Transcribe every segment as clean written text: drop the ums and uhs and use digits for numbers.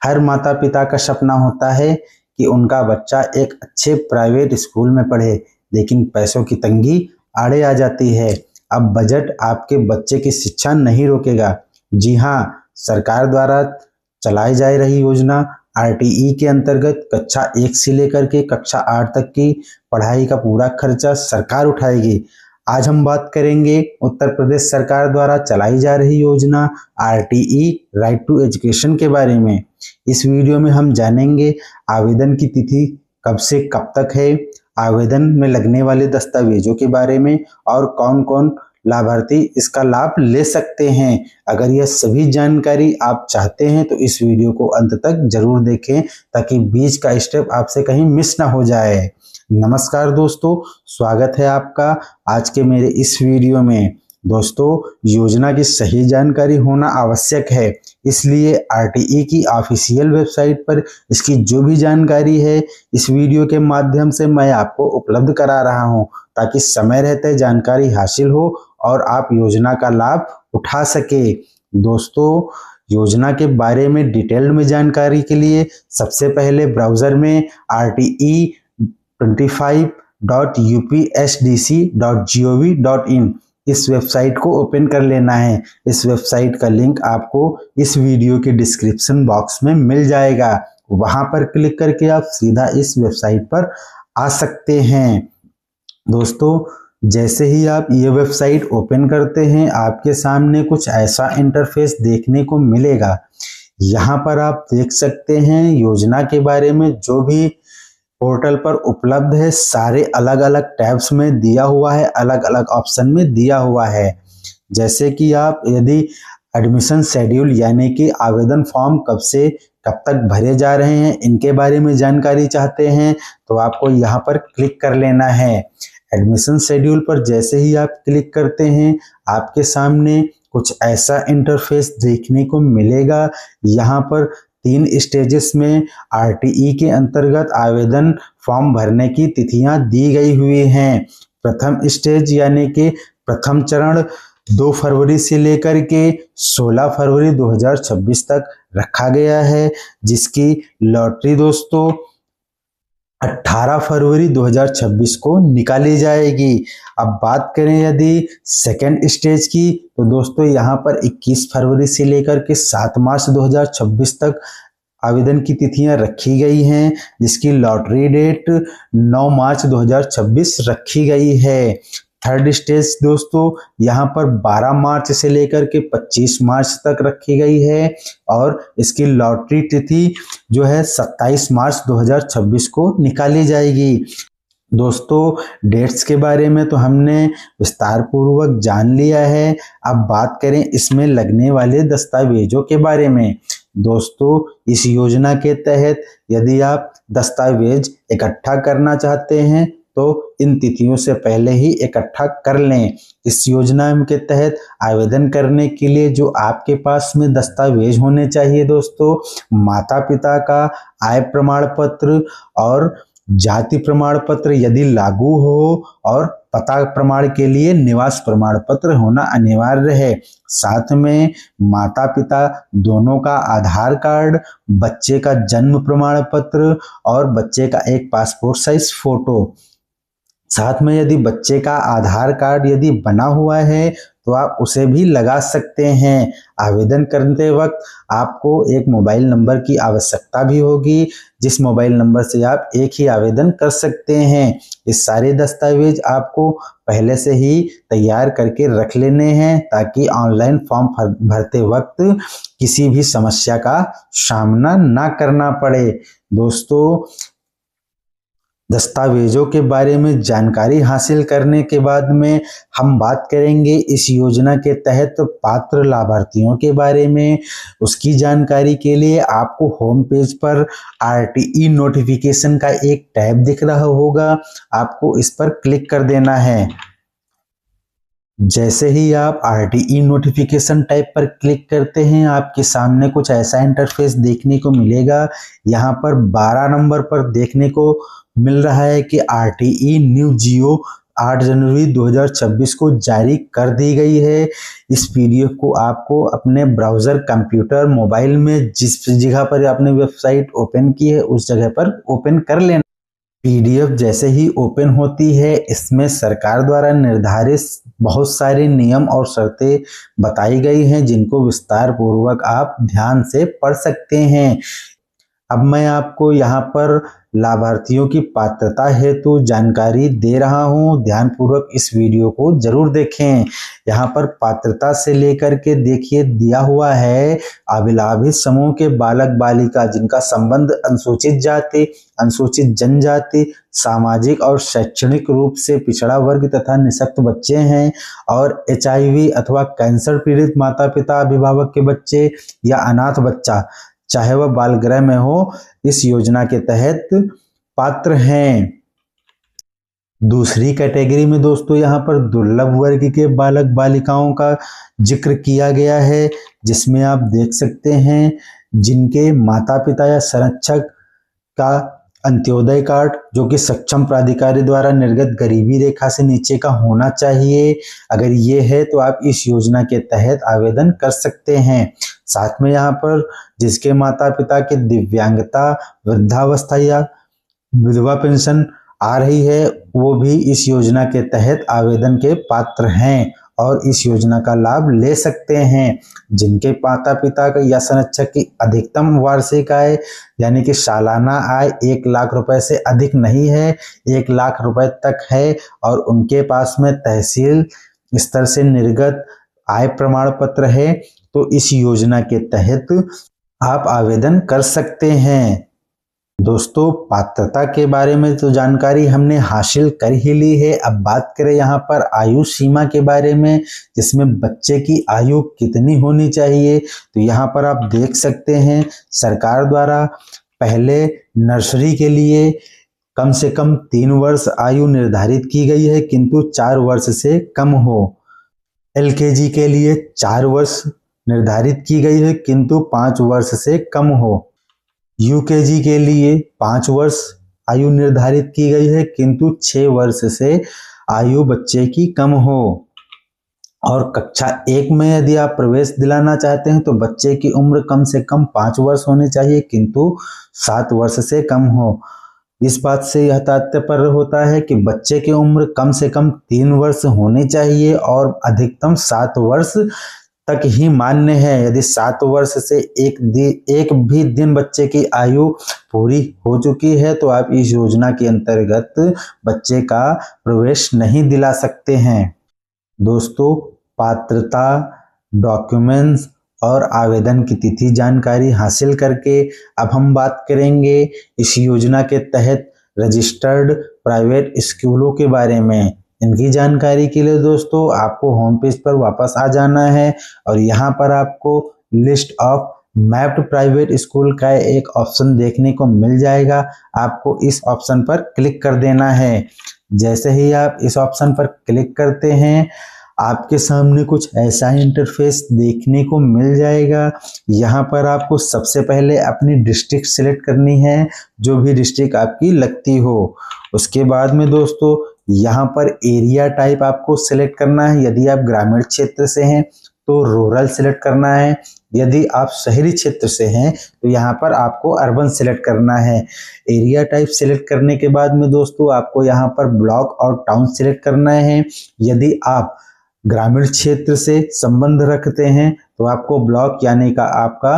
हर माता पिता का सपना होता है कि उनका बच्चा एक अच्छे प्राइवेट स्कूल में पढ़े, लेकिन पैसों की तंगी आड़े आ जाती है। अब बजट आपके बच्चे की शिक्षा नहीं रोकेगा। जी हाँ, सरकार द्वारा चलाई जा रही योजना आरटीई के अंतर्गत कक्षा 1 से लेकर के कक्षा 8 तक की पढ़ाई का पूरा खर्चा सरकार उठाएगी। आज हम बात करेंगे उत्तर प्रदेश सरकार द्वारा चलाई जा रही योजना आरटीई राइट टू एजुकेशन के बारे में। इस वीडियो में हम जानेंगे आवेदन की तिथि कब से कब तक है, आवेदन में लगने वाले दस्तावेजों के बारे में और कौन कौन लाभार्थी इसका लाभ ले सकते हैं। अगर यह सभी जानकारी आप चाहते हैं तो इस वीडियो को अंत तक जरूर देखें ताकि बीच का स्टेप आपसे कहीं मिस ना हो जाए। नमस्कार दोस्तों, स्वागत है आपका आज के मेरे इस वीडियो में। दोस्तों, योजना की सही जानकारी होना आवश्यक है, इसलिए आरटीई की ऑफिशियल वेबसाइट पर इसकी जो भी जानकारी है इस वीडियो के माध्यम से मैं आपको उपलब्ध करा रहा हूं, ताकि समय रहते जानकारी हासिल हो और आप योजना का लाभ उठा सके। दोस्तों, योजना के बारे में डिटेल्ड में जानकारी के लिए सबसे पहले ब्राउजर में rte25.upsdc.gov.in इस वेबसाइट को ओपन कर लेना है। इस वेबसाइट का लिंक आपको इस वीडियो के डिस्क्रिप्शन बॉक्स में मिल जाएगा। वहां पर क्लिक करके आप सीधा इस वेबसाइट पर आ सकते हैं। दोस्तों, जैसे ही आप ये वेबसाइट ओपन करते हैं आपके सामने कुछ ऐसा इंटरफेस देखने को मिलेगा। यहाँ पर आप देख सकते हैं योजना के बारे में जो भी पोर्टल पर उपलब्ध है सारे अलग अलग टैब्स में दिया हुआ है, अलग अलग ऑप्शन में दिया हुआ है। जैसे कि आप यदि एडमिशन शेड्यूल यानी कि आवेदन फॉर्म कब से कब तक भरे जा रहे हैं इनके बारे में जानकारी चाहते हैं तो आपको यहाँ पर क्लिक कर लेना है। एडमिशन शेड्यूल पर जैसे ही आप क्लिक करते हैं आपके सामने कुछ ऐसा इंटरफेस देखने को मिलेगा। यहाँ पर 3 स्टेजेस में आरटीई के अंतर्गत आवेदन फॉर्म भरने की तिथियां दी गई हुई हैं। प्रथम स्टेज यानी कि प्रथम चरण 2 फरवरी से लेकर के 16 फरवरी 2026 तक रखा गया है, जिसकी लॉटरी दोस्तों 18 फरवरी 2026 को निकाली जाएगी। अब बात करें यदि सेकेंड स्टेज की तो दोस्तों यहाँ पर 21 फरवरी से लेकर के 7 मार्च 2026 तक आवेदन की तिथियां रखी गई हैं, जिसकी लॉटरी डेट 9 मार्च 2026 रखी गई है। थर्ड स्टेज दोस्तों यहाँ पर 12 मार्च से लेकर के 25 मार्च तक रखी गई है और इसकी लॉटरी तिथि जो है 27 मार्च 2026 को निकाली जाएगी। दोस्तों, डेट्स के बारे में तो हमने विस्तार पूर्वक जान लिया है। अब बात करें इसमें लगने वाले दस्तावेजों के बारे में। दोस्तों, इस योजना के तहत यदि आप दस्तावेज इकट्ठा करना चाहते हैं तो इन तिथियों से पहले ही इकट्ठा कर लें। इस योजना के तहत आवेदन करने के लिए जो आपके पास में दस्तावेज होने चाहिए दोस्तों, माता पिता का आय प्रमाण पत्र और जाति प्रमाण पत्र यदि लागू हो और पता प्रमाण के लिए निवास प्रमाण पत्र होना अनिवार्य है। साथ में माता पिता दोनों का आधार कार्ड, बच्चे का जन्म प्रमाण पत्र और बच्चे का एक पासपोर्ट साइज फोटो। साथ में यदि बच्चे का आधार कार्ड यदि बना हुआ है तो आप उसे भी लगा सकते हैं। आवेदन करते वक्त आपको एक मोबाइल नंबर की आवश्यकता भी होगी, जिस मोबाइल नंबर से आप एक ही आवेदन कर सकते हैं। ये सारे दस्तावेज आपको पहले से ही तैयार करके रख लेने हैं ताकि ऑनलाइन फॉर्म भरते वक्त किसी भी समस्या का सामना ना करना पड़े। दोस्तों, दस्तावेजों के बारे में जानकारी हासिल करने के बाद में हम बात करेंगे इस योजना के तहत पात्र लाभार्थियों के बारे में। उसकी जानकारी के लिए आपको होम पेज पर आरटीई नोटिफिकेशन का एक टैब दिख रहा होगा, आपको इस पर क्लिक कर देना है। जैसे ही आप आरटीई नोटिफिकेशन टैब पर क्लिक करते हैं आपके सामने कुछ ऐसा इंटरफेस देखने को मिलेगा। यहाँ पर 12 नंबर पर देखने को मिल रहा है कि आरटीई न्यू जियो 8 जनवरी 2026 को जारी कर दी गई है। इस पीडीएफ को आपको अपने ब्राउज़र, कंप्यूटर, मोबाइल में जिस जगह पर आपने वेबसाइट ओपन की है उस जगह पर ओपन कर लेना। पीडीएफ जैसे ही ओपन होती है इसमें सरकार द्वारा निर्धारित बहुत सारे नियम और शर्तें बताई गई हैं जिनको विस्तार पूर्वक आप ध्यान से पढ़ सकते हैं। अब मैं आपको यहाँ पर लाभार्थियों की पात्रता हेतु जानकारी दे रहा हूँ, ध्यानपूर्वक इस वीडियो को जरूर देखें। यहाँ पर पात्रता से लेकर के देखिए दिया हुआ है अभिलाभित समूह के बालक बालिका जिनका संबंध अनुसूचित जाति, अनुसूचित जनजाति, सामाजिक और शैक्षणिक रूप से पिछड़ा वर्ग तथा निःशक्त बच्चे हैं, और HIV अथवा कैंसर पीड़ित माता पिता अभिभावक के बच्चे या अनाथ बच्चा चाहे वह बाल गृह में हो, इस योजना के तहत पात्र हैं। दूसरी कैटेगरी में दोस्तों यहाँ पर दुर्लभ वर्ग के बालक बालिकाओं का जिक्र किया गया है, जिसमें आप देख सकते हैं जिनके माता पिता या संरक्षक का अंत्योदय कार्ड जो कि सक्षम प्राधिकारी द्वारा निर्गत गरीबी रेखा से नीचे का होना चाहिए। अगर ये है तो आप इस योजना के तहत आवेदन कर सकते हैं। साथ में यहाँ पर जिसके माता पिता के दिव्यांगता, वृद्धावस्था या विधवा पेंशन आ रही है वो भी इस योजना के तहत आवेदन के पात्र हैं और इस योजना का लाभ ले सकते हैं। जिनके माता पिता या संरक्षक की अधिकतम वार्षिक आय यानी कि सालाना आय 1 लाख रुपए से अधिक नहीं है, 1 लाख रुपए तक है, और उनके पास में तहसील स्तर से निर्गत आय प्रमाण पत्र है, तो इस योजना के तहत आप आवेदन कर सकते हैं। दोस्तों पात्रता के बारे में तो जानकारी हमने हासिल कर ही ली है। अब बात करें यहाँ पर आयु सीमा के बारे में, जिसमें बच्चे की आयु कितनी होनी चाहिए, तो यहाँ पर आप देख सकते हैं सरकार द्वारा पहले नर्सरी के लिए कम से कम 3 वर्ष आयु निर्धारित की गई है किंतु 4 वर्ष से कम हो। LKG के लिए 4 वर्ष निर्धारित की गई है किंतु 5 वर्ष से कम हो। UKG के लिए 5 वर्ष आयु निर्धारित की गई है किंतु 6 वर्ष से आयु बच्चे की कम हो। और कक्षा 1 में यदि आप प्रवेश दिलाना चाहते हैं तो बच्चे की उम्र कम से कम 5 वर्ष होनी चाहिए किंतु 7 वर्ष से कम हो। इस बात से यह तात्पर्य होता है कि बच्चे की उम्र कम से कम 3 वर्ष होनी चाहिए और अधिकतम 7 वर्ष तक ही मान्य है। यदि 7 वर्ष से एक भी दिन बच्चे की आयु पूरी हो चुकी है तो आप इस योजना के अंतर्गत बच्चे का प्रवेश नहीं दिला सकते हैं। दोस्तों पात्रता, डॉक्यूमेंट्स और आवेदन की तिथि जानकारी हासिल करके अब हम बात करेंगे इस योजना के तहत रजिस्टर्ड प्राइवेट स्कूलों के बारे में। इनकी जानकारी के लिए दोस्तों आपको होम पेज पर वापस आ जाना है और यहाँ पर आपको list of mapped private school का एक ऑप्शन देखने को मिल जाएगा। आपको इस ऑप्शन पर क्लिक कर देना है। जैसे ही आप इस ऑप्शन पर क्लिक करते हैं आपके सामने कुछ ऐसा इंटरफेस देखने को मिल जाएगा। यहाँ पर आपको सबसे पहले अपनी डिस्ट्रिक्ट सिलेक्ट करनी है, जो भी डिस्ट्रिक्ट आपकी लगती हो। उसके बाद में दोस्तों यहाँ पर एरिया टाइप आपको सिलेक्ट करना है। यदि आप ग्रामीण क्षेत्र से हैं तो रूरल सिलेक्ट करना है, यदि आप शहरी क्षेत्र से हैं तो यहाँ पर आपको अर्बन सिलेक्ट करना है। एरिया टाइप सिलेक्ट करने के बाद में दोस्तों आपको यहाँ पर ब्लॉक और टाउन सिलेक्ट करना है। यदि आप ग्रामीण क्षेत्र से संबंध रखते हैं तो आपको ब्लॉक यानी का आपका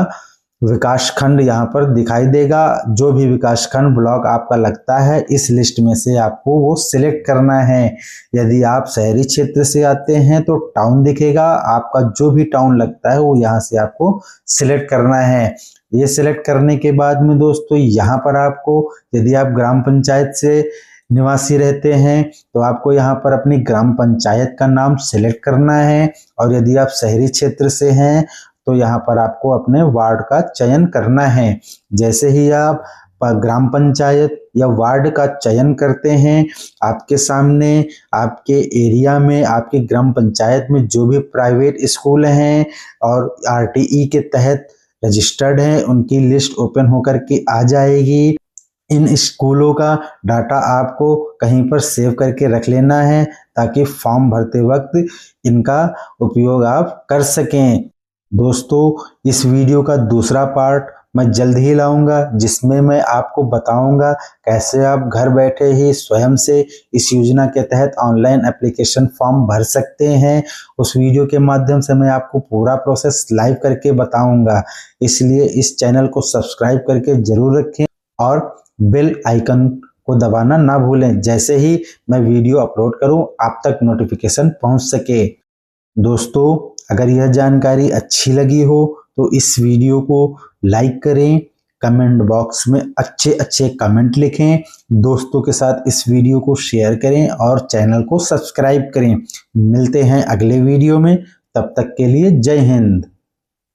विकास खंड यहाँ पर दिखाई देगा। जो भी विकास खंड ब्लॉक आपका लगता है इस लिस्ट में से आपको वो सिलेक्ट करना है। यदि आप शहरी क्षेत्र से आते हैं तो टाउन दिखेगा, आपका जो भी टाउन लगता है वो यहाँ से आपको सिलेक्ट करना है। ये सिलेक्ट करने के बाद में दोस्तों यहाँ पर आपको यदि आप ग्राम पंचायत से निवासी रहते हैं तो आपको यहाँ पर अपनी ग्राम पंचायत का नाम सिलेक्ट करना है, और यदि आप शहरी क्षेत्र से हैं तो यहाँ पर आपको अपने वार्ड का चयन करना है। जैसे ही आप ग्राम पंचायत या वार्ड का चयन करते हैं आपके सामने आपके एरिया में आपके ग्राम पंचायत में जो भी प्राइवेट स्कूल हैं और RTE के तहत रजिस्टर्ड हैं उनकी लिस्ट ओपन होकर के आ जाएगी। इन स्कूलों का डाटा आपको कहीं पर सेव करके रख लेना है ताकि फॉर्म भरते वक्त इनका उपयोग आप कर सकें। दोस्तों, इस वीडियो का दूसरा पार्ट मैं जल्द ही लाऊंगा जिसमें मैं आपको बताऊंगा कैसे आप घर बैठे ही स्वयं से इस योजना के तहत ऑनलाइन एप्लीकेशन फॉर्म भर सकते हैं। उस वीडियो के माध्यम से मैं आपको पूरा प्रोसेस लाइव करके बताऊंगा, इसलिए इस चैनल को सब्सक्राइब करके जरूर रखें और बेल आइकन को दबाना ना भूलें। जैसे ही मैं वीडियो अपलोड करूं आप तक नोटिफिकेशन पहुंच सके। दोस्तों, अगर यह जानकारी अच्छी लगी हो तो इस वीडियो को लाइक करें, कमेंट बॉक्स में अच्छे अच्छे कमेंट लिखें, दोस्तों के साथ इस वीडियो को शेयर करें और चैनल को सब्सक्राइब करें। मिलते हैं अगले वीडियो में, तब तक के लिए जय हिंद।